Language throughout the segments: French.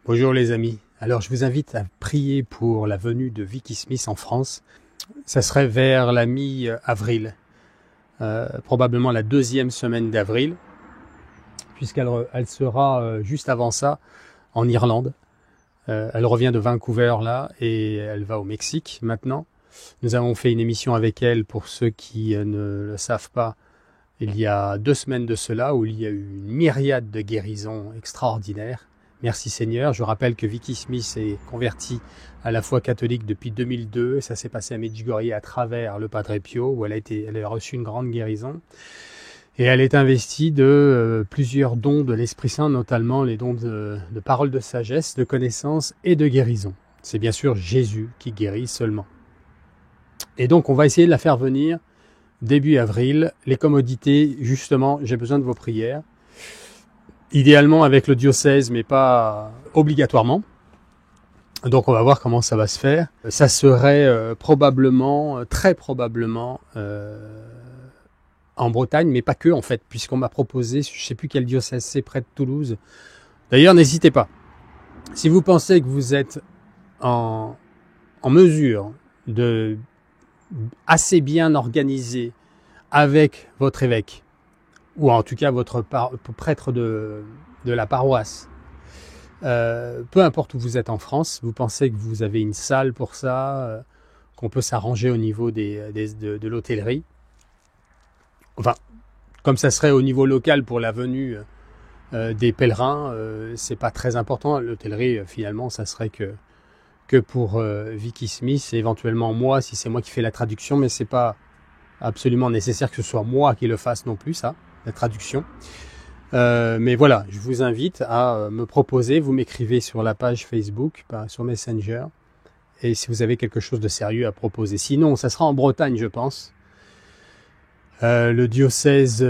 Bonjour les amis, alors je vous invite à prier pour la venue de Vicky Smith en France. Ça serait vers la mi-avril, probablement la deuxième semaine d'avril, puisqu'elle sera juste avant ça en Irlande. Elle revient de Vancouver là et elle va au Mexique maintenant. Nous avons fait une émission avec elle, pour ceux qui ne le savent pas, il y a 2 semaines de cela, où il y a eu une myriade de guérisons extraordinaires. Merci Seigneur. Je rappelle que Vicky Smith est convertie à la foi catholique depuis 2002. Ça s'est passé à Medjugorje à travers le Padre Pio, où elle a reçu une grande guérison. Et elle est investie de plusieurs dons de l'Esprit Saint, notamment les dons de paroles de sagesse, de connaissance et de guérison. C'est bien sûr Jésus qui guérit seulement. Et donc on va essayer de la faire venir début avril. Les commodités, justement, j'ai besoin de vos prières. Idéalement avec le diocèse, mais pas obligatoirement. Donc on va voir comment ça va se faire. Ça serait très probablement en Bretagne, mais pas que en fait, puisqu'on m'a proposé, je ne sais plus quel diocèse c'est, près de Toulouse. D'ailleurs, n'hésitez pas. Si vous pensez que vous êtes en mesure de assez bien organiser avec votre évêque, ou en tout cas votre prêtre de la paroisse, peu importe où vous êtes en France, vous pensez que vous avez une salle pour ça, qu'on peut s'arranger au niveau de l'hôtellerie, enfin, comme ça serait au niveau local pour la venue des pèlerins, c'est pas très important. L'hôtellerie, finalement, ça serait que pour Vicky Smith, et éventuellement moi, si c'est moi qui fais la traduction, mais c'est pas absolument nécessaire que ce soit moi qui le fasse non plus, ça, la traduction. Mais voilà, je vous invite à me proposer, vous m'écrivez sur la page Facebook, sur Messenger, et si vous avez quelque chose de sérieux à proposer. Sinon, ça sera en Bretagne, je pense. Le diocèse,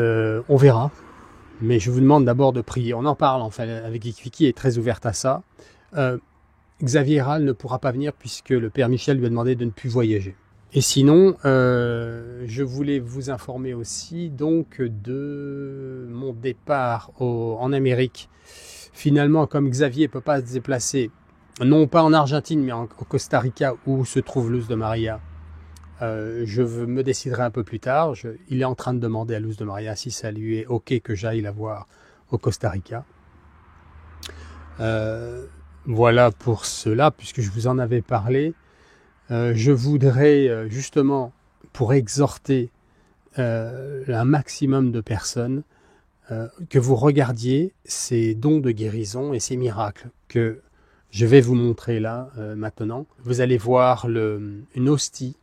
on verra, mais je vous demande d'abord de prier. On en parle, enfin, avec Vicky est très ouverte à ça. Xavier Ral ne pourra pas venir puisque le Père Michel lui a demandé de ne plus voyager. Et sinon, je voulais vous informer aussi donc de mon départ en Amérique. Finalement, comme Xavier ne peut pas se déplacer, non pas en Argentine, mais au Costa Rica où se trouve Luz de Maria, je me déciderai un peu plus tard. Il est en train de demander à Luz de Maria si ça lui est OK que j'aille la voir au Costa Rica. Voilà pour cela, puisque je vous en avais parlé. Je voudrais justement, pour exhorter un maximum de personnes, que vous regardiez ces dons de guérison et ces miracles que je vais vous montrer là maintenant. Vous allez voir une hostie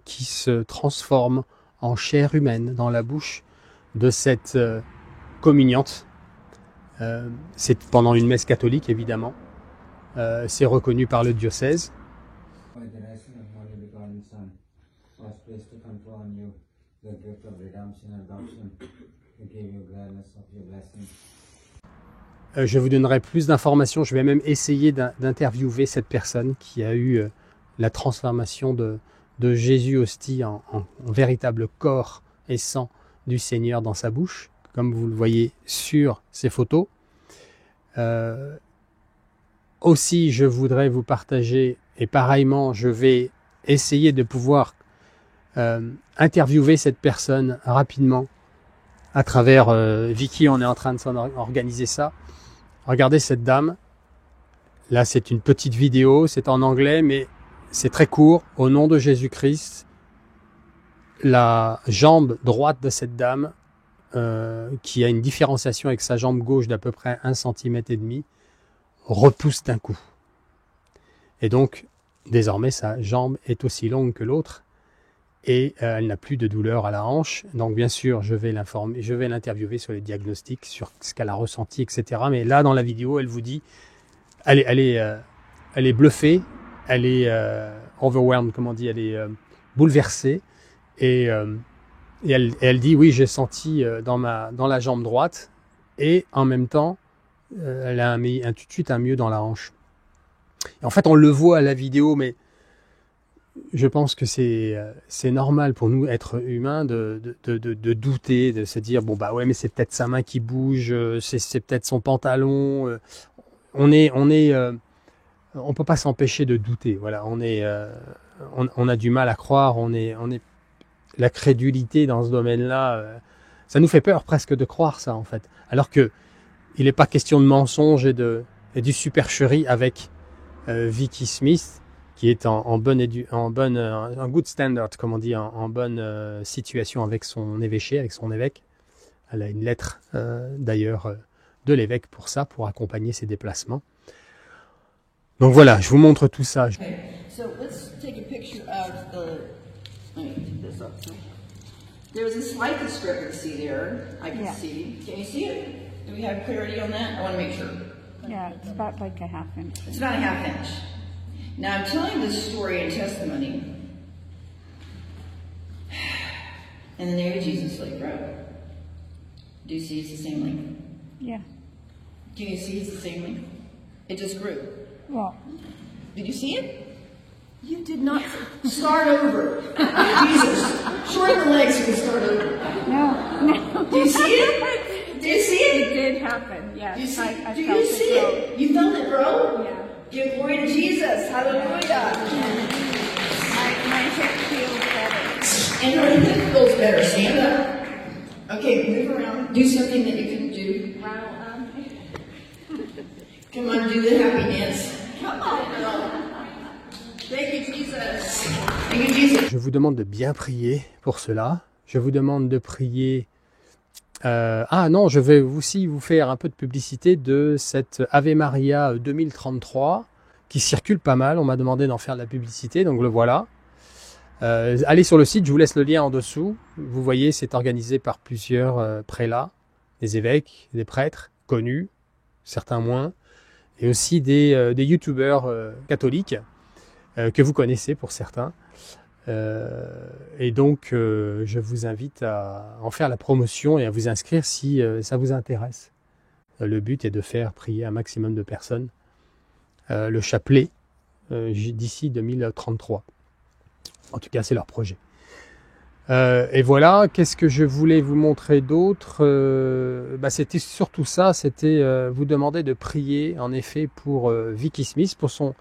qui se transforme en chair humaine dans la bouche de cette communiante. C'est pendant une messe catholique, évidemment. C'est reconnu par le diocèse. Je vous donnerai plus d'informations. Je vais même essayer d'interviewer cette personne qui a eu la transformation de Jésus hostie en véritable corps et sang du Seigneur dans sa bouche, comme vous le voyez sur ces photos. Aussi, je voudrais vous partager, et pareillement, je vais essayer de pouvoir interviewer cette personne rapidement à travers Vicky. On est en train de organiser ça. Regardez cette dame. Là, c'est une petite vidéo, c'est en anglais, mais c'est très court. Au nom de Jésus-Christ, la jambe droite de cette dame, qui a une différenciation avec sa jambe gauche d'à peu près 1,5 cm, repousse d'un coup. Et donc, désormais, sa jambe est aussi longue que l'autre et elle n'a plus de douleur à la hanche. Donc, bien sûr, je vais l'interviewer sur les diagnostics, sur ce qu'elle a ressenti, etc. Mais là, dans la vidéo, elle vous dit, elle est bluffée, elle est overwhelmed, comme on dit, elle est bouleversée et elle dit, oui, j'ai senti dans la jambe droite et en même temps, elle a tout de suite un mieux dans la hanche. Et en fait, on le voit à la vidéo, mais je pense que c'est normal pour nous, êtres humains, de douter, de se dire, bon bah ouais, mais c'est peut-être sa main qui bouge, c'est peut-être son pantalon. on peut pas s'empêcher de douter. Voilà, on a du mal à croire. La crédulité dans ce domaine-là, ça nous fait peur presque de croire ça en fait. Alors que il n'est pas question de mensonge et du supercherie avec Vicky Smith, qui est en good standard, comme on dit, en bonne situation avec son évêché, avec son évêque. Elle a une lettre d'ailleurs de l'évêque pour ça, pour accompagner ses déplacements. Donc voilà, je vous montre tout ça. Okay, so let's take a picture of let me pick this up. So there was a slight discrepancy there, I can see. Can you see it? Do we have clarity on that? I want to make sure. Yeah, it's about like a half inch. It's about a half inch. Now I'm telling this story and testimony in the name of Jesus, Lake Road. Do you see it's the same length? Yeah. Can you see it's the same length? It just grew. Well, Did you see it? You did not start over. Jesus, shorten the legs, you can start over. no. Do you see it? Do you see It it? did happen, yes. Do you see, I do felt you see grow. it? You felt it grow? Yeah. Give glory to Jesus. Hallelujah. My hip feels better. And your hip feels better. Stand up. Okay, move around. Do something that you couldn't do. Well, Come on, do the happy dance. Come on, girl. Thank you, Jesus. Thank you, Jesus. Je vous demande de bien prier pour cela. Je vous demande de prier. Non, je vais aussi vous faire un peu de publicité de cette Ave Maria 2033 qui circule pas mal. On m'a demandé d'en faire de la publicité, donc le voilà. Allez sur le site, je vous laisse le lien en dessous. Vous voyez, c'est organisé par plusieurs prélats, des évêques, des prêtres connus, certains moins, et aussi des youtubeurs catholiques que vous connaissez pour certains. Et donc, je vous invite à en faire la promotion et à vous inscrire si ça vous intéresse. Le but est de faire prier un maximum de personnes le chapelet d'ici 2033. En tout cas, c'est leur projet. Et voilà, qu'est-ce que je voulais vous montrer d'autre? C'était surtout ça, c'était vous demander de prier, en effet, pour Vicky Smith, pour son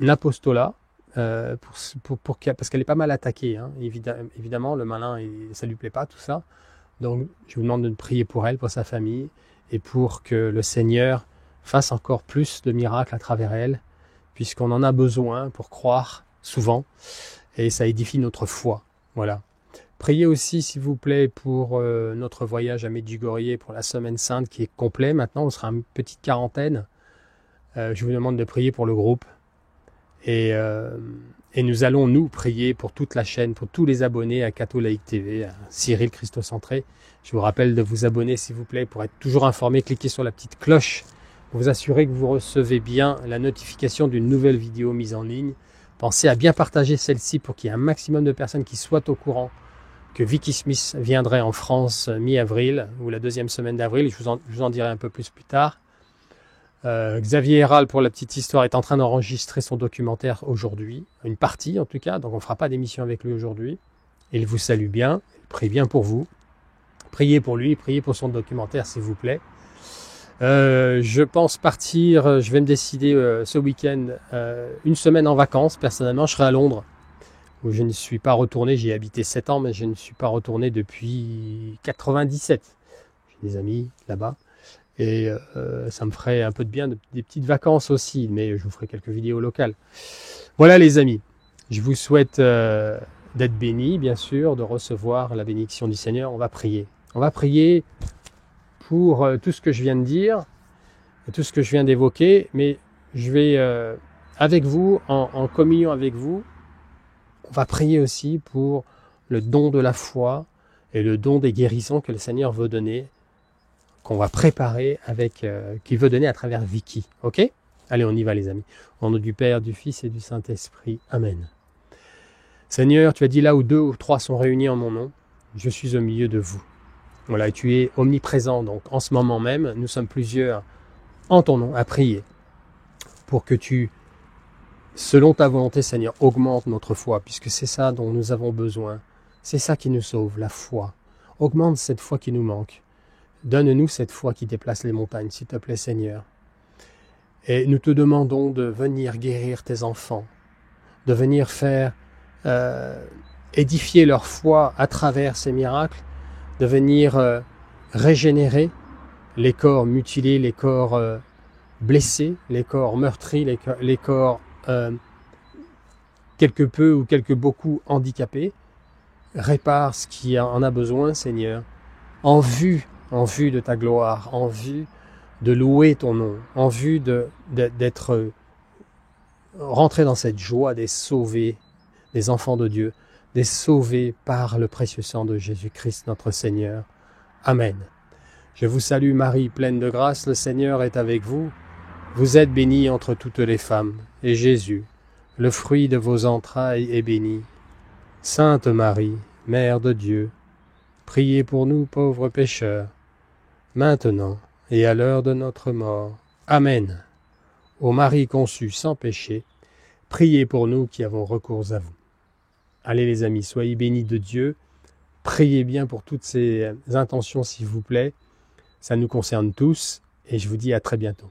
apostolat, parce qu'elle est pas mal attaquée. Hein. Évidemment, le malin, ça lui plaît pas, tout ça. Donc, je vous demande de prier pour elle, pour sa famille, et pour que le Seigneur fasse encore plus de miracles à travers elle, puisqu'on en a besoin pour croire souvent, et ça édifie notre foi. Voilà. Priez aussi, s'il vous plaît, pour notre voyage à Medjugorje pour la Semaine Sainte qui est complet. Maintenant, on sera une petite quarantaine. Je vous demande de prier pour le groupe. Et nous allons, nous, prier pour toute la chaîne, pour tous les abonnés à Catholaïque TV, à Cyril Christocentré. Je vous rappelle de vous abonner, s'il vous plaît, pour être toujours informé. Cliquez sur la petite cloche pour vous assurer que vous recevez bien la notification d'une nouvelle vidéo mise en ligne. Pensez à bien partager celle-ci pour qu'il y ait un maximum de personnes qui soient au courant que Vicky Smith viendrait en France mi-avril ou la deuxième semaine d'avril. Je vous en dirai un peu plus tard. Xavier Héral, pour la petite histoire, est en train d'enregistrer son documentaire aujourd'hui, une partie en tout cas, donc on ne fera pas d'émission avec lui aujourd'hui. Il vous salue bien, il prie bien pour vous. Priez pour lui, priez pour son documentaire s'il vous plaît. Je pense partir, je vais me décider ce week-end, une semaine en vacances. Personnellement, je serai à Londres, où je ne suis pas retourné. J'y ai habité 7 ans, mais je ne suis pas retourné depuis 97. J'ai des amis là-bas. Et ça me ferait un peu de bien, des petites vacances aussi, mais je vous ferai quelques vidéos locales. Voilà les amis, je vous souhaite d'être bénis, bien sûr, de recevoir la bénédiction du Seigneur. On va prier. On va prier pour tout ce que je viens de dire, tout ce que je viens d'évoquer, mais je vais, avec vous, en communion avec vous, on va prier aussi pour le don de la foi et le don des guérisons que le Seigneur veut donner, qu'on va préparer qu'il veut donner à travers Vicky. Ok? Allez, on y va les amis. Au nom du Père, du Fils et du Saint-Esprit. Amen. Seigneur, tu as dit là où 2 ou 3 sont réunis en mon nom, je suis au milieu de vous. Voilà, et tu es omniprésent. Donc en ce moment même, nous sommes plusieurs en ton nom à prier pour que tu, selon ta volonté Seigneur, augmente notre foi, puisque c'est ça dont nous avons besoin. C'est ça qui nous sauve, la foi. Augmente cette foi qui nous manque. Donne-nous cette foi qui déplace les montagnes, s'il te plaît, Seigneur. Et nous te demandons de venir guérir tes enfants, de venir faire édifier leur foi à travers ces miracles, de venir régénérer les corps mutilés, les corps blessés, les corps meurtris, les corps quelque peu ou quelque beaucoup handicapés. Répare ce qui en a besoin, Seigneur, en vue de ta gloire, en vue de louer ton nom, en vue d'être rentré dans cette joie des sauvés, des enfants de Dieu, des sauvés par le précieux sang de Jésus-Christ notre Seigneur. Amen. Je vous salue Marie, pleine de grâce, le Seigneur est avec vous. Vous êtes bénie entre toutes les femmes, et Jésus, le fruit de vos entrailles, est béni. Sainte Marie, Mère de Dieu, priez pour nous pauvres pécheurs, maintenant et à l'heure de notre mort. Amen. Ô Marie conçue sans péché, priez pour nous qui avons recours à vous. Allez les amis, soyez bénis de Dieu. Priez bien pour toutes ces intentions s'il vous plaît. Ça nous concerne tous et je vous dis à très bientôt.